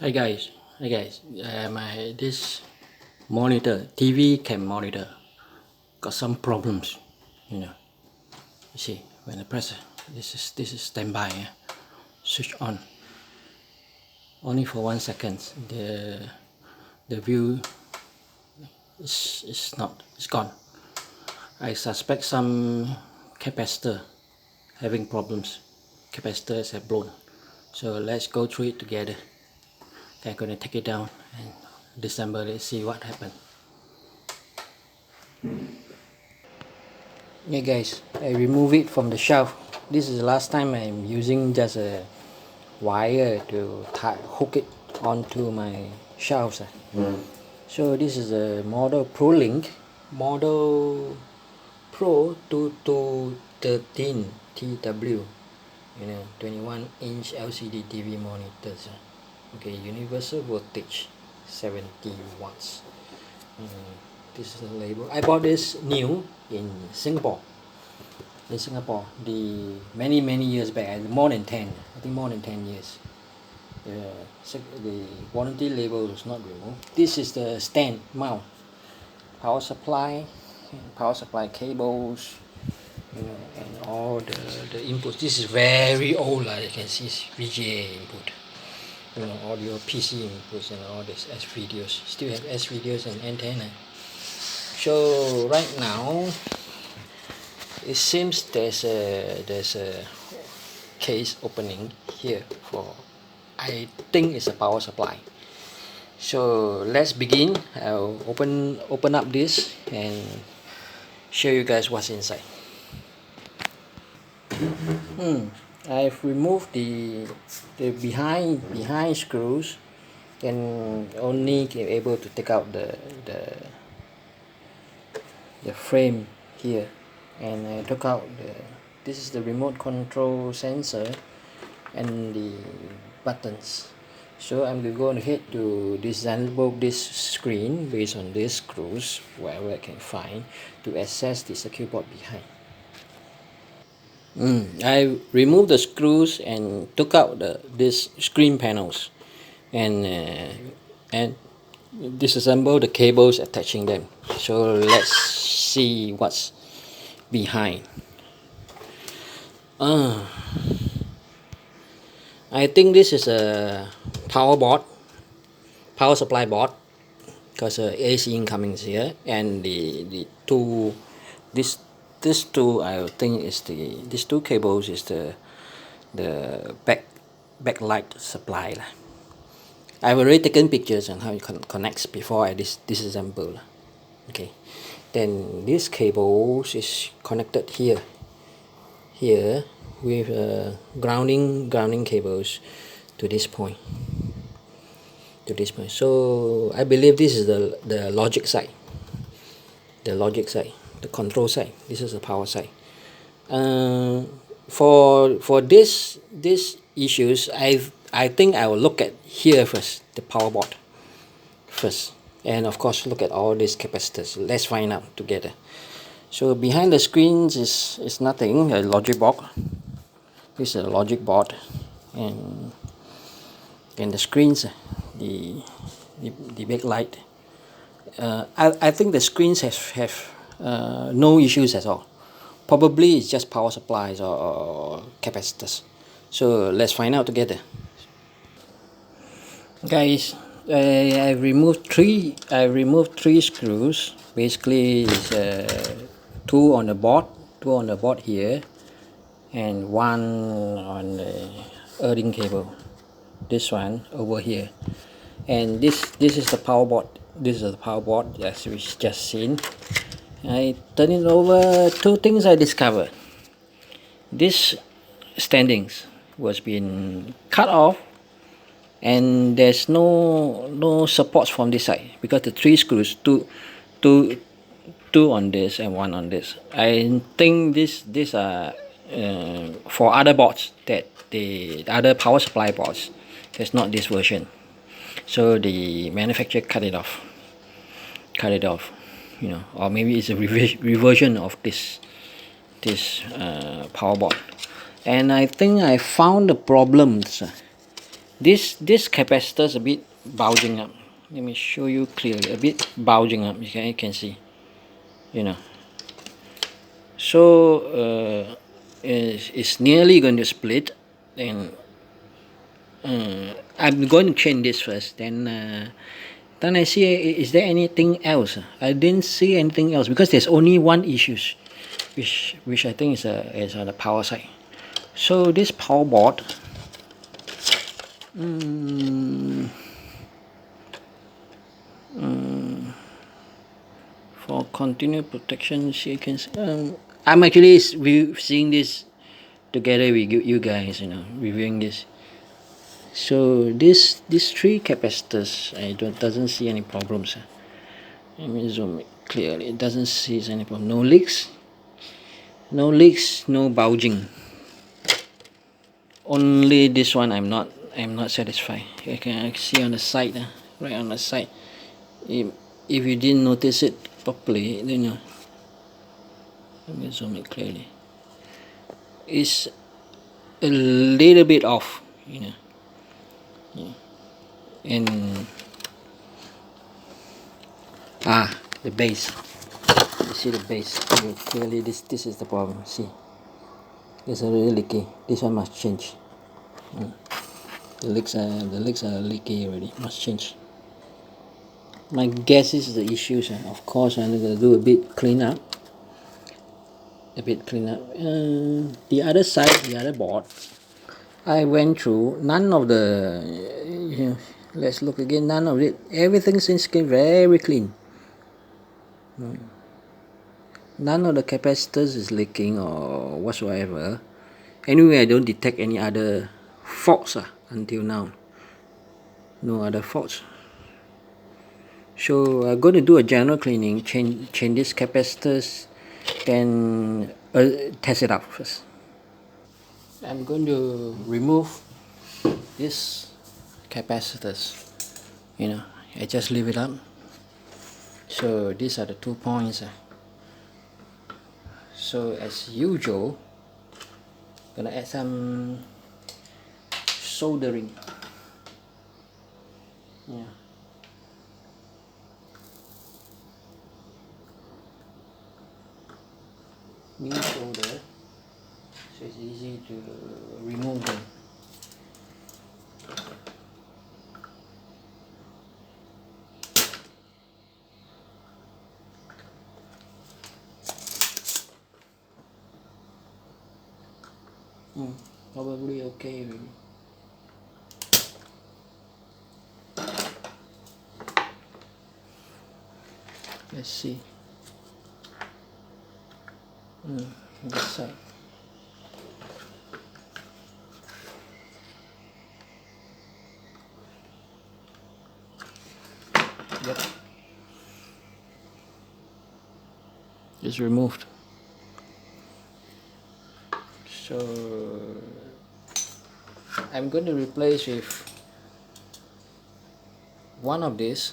Hi guys. My this monitor, TV cam monitor, got some problems. You know, you see when I press this is standby. Switch on. Only for 1 second. The view is not. It's gone. I suspect some capacitor having problems. Capacitors have blown. So let's go through it together. Okay, I'm gonna take it down and disassemble it. See what happened. Yeah guys, I remove it from the shelf. This is the last time I'm using just a wire to hook it onto my shelves. So this is a model ProLink model Pro 2213 TW, 21-inch LCD TV monitors. Okay, universal voltage 70 watts. This is the label. I bought this new in Singapore. The many years back, more than 10. I think more than 10 years. The warranty label is not removed. This is the stand mount, power supply cables, and all the inputs. This is very old, you can see it's VGA input, audio PC inputs and all this S videos. Still have S videos and antenna. So right now it seems there's a case opening here for, I think it's a power supply. So let's begin. I'll open up this and show you guys what's inside. I've removed the behind screws and only able to take out the frame here, and I took out this is the remote control sensor and the buttons. So I'm going ahead to disassemble this screen based on these screws wherever I can find to access the circuit board behind. I removed the screws and took out these screen panels and disassemble the cables attaching them. So let's see what's behind. I think this is a power supply board, because AC incoming is here, and the two this two, I think is these two cables is the backlight supply. I've already taken pictures on how it connects before I disassemble. Okay, then this cables is connected here with grounding cables to this point. So I believe this is the logic side, the control side. This is the power side. For this issues, I think I will look at here first, the power board first, and of course look at all these capacitors. Let's find out together. So behind the screens is nothing, a logic board. This is a logic board, and the screens, the backlight. I think the screens have no issues at all. Probably it's just power supplies or capacitors. So let's find out together. Guys, I removed three screws. Basically, it's two on the board here, and one on the earthing cable. This one over here, and this is the power board. This is the power board as we just seen. I turn it over. Two things I discovered. This standings was being cut off, and there's no supports from this side, because the three screws, two on this and one on this. I think these are for other boards, that the other power supply boards, there's not this version. So the manufacturer cut it off, or maybe it's a reversion of this power board. And I think I found the problems This capacitor is a bit bulging up. Let me show you clearly. A bit bulging up. You can see. You know. So it's nearly going to split, and I'm going to change this first. Then I see, is there anything else? I didn't see anything else because there's only one issue, which I think is on the power side. So this power board, for continued protection, I'm actually seeing this together with you guys, reviewing this. So these three capacitors, I doesn't see any problems. Let me zoom it clearly. It doesn't see any problem. No leaks, no bulging. Only this one I'm not satisfied. I can see on the side, right on the side. If you didn't notice it properly, then let me zoom it clearly. It's a little bit off, and the base. You see the base clearly. This is the problem. See, it's already leaky. This one must change. The legs are leaky already. Must change. My guess is the issues. Of course, I'm gonna do a bit clean up. The other side, the other board, I went through. None of the. Let's look again. None of it. Everything seems very clean. None of the capacitors is leaking or whatsoever. Anyway, I don't detect any other faults until now. No other faults. So I'm going to do a general cleaning, change these capacitors, then test it out first. I'm going to remove these capacitors. I just leave it up. So these are the 2 points. So as usual, gonna add some soldering. New solder, so it's easy to remove them. Probably okay. Let's see. This side. Yep. It's removed. So I'm going to replace with one of these.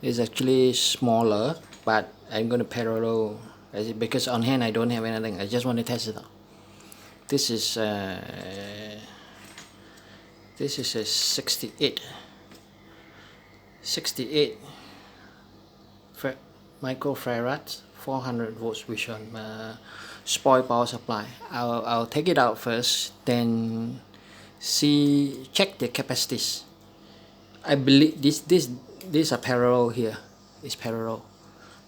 Is actually smaller, but I'm going to parallel because on hand I don't have anything. I just want to test it out. This is a 68 microfarads, 400 volts, which on spoil power supply. I'll take it out first, then check the capacities. I believe these are parallel here. It's parallel.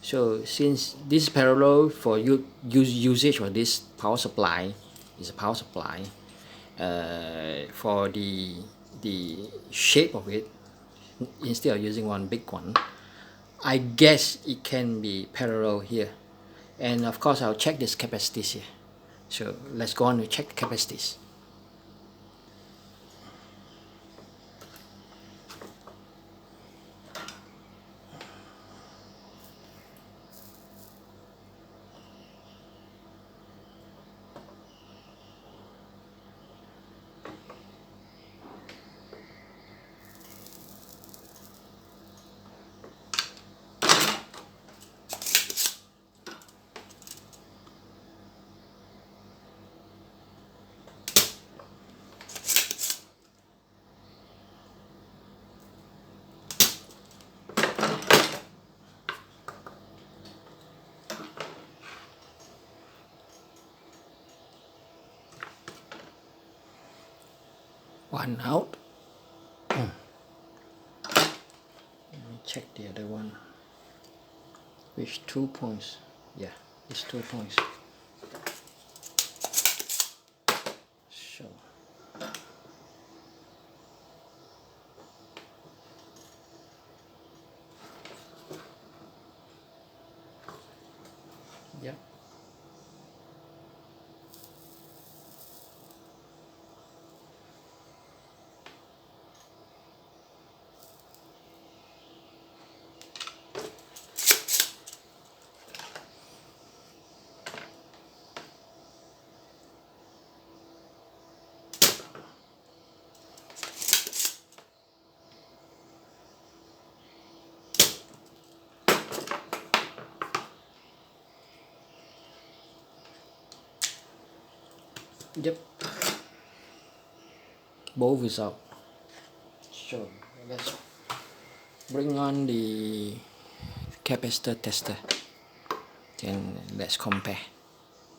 So since this is parallel for usage of this power supply, is a power supply. For the shape of it, instead of using one big one, I guess it can be parallel here. And of course I'll check this capacities here. So let's go on to check the capacities. one out. Let me check the other one. Which 2 points? Yeah, it's 2 points. So yeah. Yep. Both is out. So let's bring on the capacitor tester. Then let's compare.